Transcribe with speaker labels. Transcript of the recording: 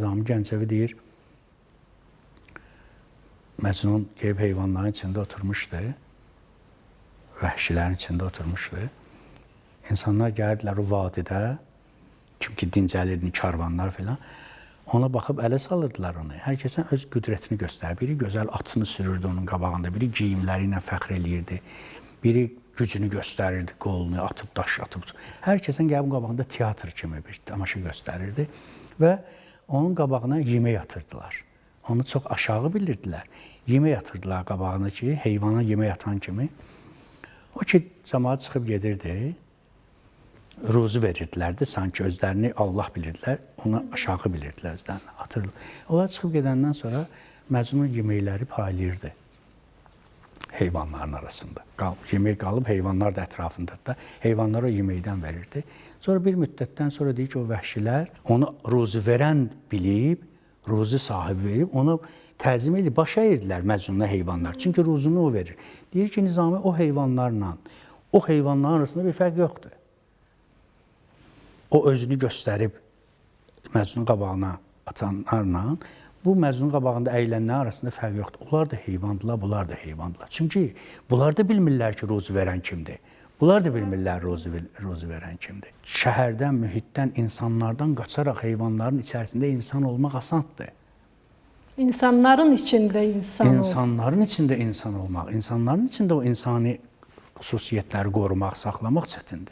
Speaker 1: Nizami Gəncəvi deyir, Məcnun gəlib heyvanların içində oturmuşdu, vəhşilərin içində oturmuşdu. İnsanlar gəldilər o vadidə, kim ki dincəlirdi, karvanlar filan, ona baxıb ələ salırdılar onu. Hər kəsin öz qüdrətini göstərir. Biri gözəl atını sürürdü onun qabağında, biri geyimləri ilə fəxr eləyirdi, biri gücünü göstərirdi, qolunu atıb, daş atıb. Hər kəsin gəlib qabağında teatr kimi bir tamaşa göstərirdi və onun qabağına yemək atırdılar. Onu çox aşağı bilirdilər. Yemək atırdılar qabağına ki, heyvana yemək atan kimi. O ki, cəmaat çıxıb gedirdi, ruzu verirdilərdi, sanki özlərini Allah bilirdilər, ona aşağı bilirdilər özlərini, atırdılar. Onlar çıxıb gedəndən sonra Məcnun yeməkləri paylayırdı heyvanların arasında. Yemək qalıb, heyvanlar da ətrafındadır da, heyvanlara o yeməkdən verirdi. Sonra bir müddətdən sonra deyir ki, o vəhşilər onu ruzu verən bilib, ruzu sahibi verib, onu təzim edib, baş əyirdilər Məcnuna heyvanlar. Çünki ruzunu o verir. Deyir ki, Nizami o heyvanlarla, o heyvanların arasında bir fərq yoxdur. O özünü göstərib Məcnun qabağına atanlarla, bu Məcnun qabağında əylənlər arasında fərq yoxdur. Onlar da heyvandılar, bunlar da heyvandılar. Çünki bunlar da bilmirlər ki, ruzu verən kimdir. Bunlar da bilmirlər ruzu verən kimdir. Şəhərdən, mühitdən, insanlardan qaçaraq heyvanların içərisində insan olmaq asandır.
Speaker 2: İnsanların içində insan olmaq.
Speaker 1: İnsanların içində insan olmaq, insanların içində o insani xüsusiyyətləri qorumaq, saxlamaq çətindir.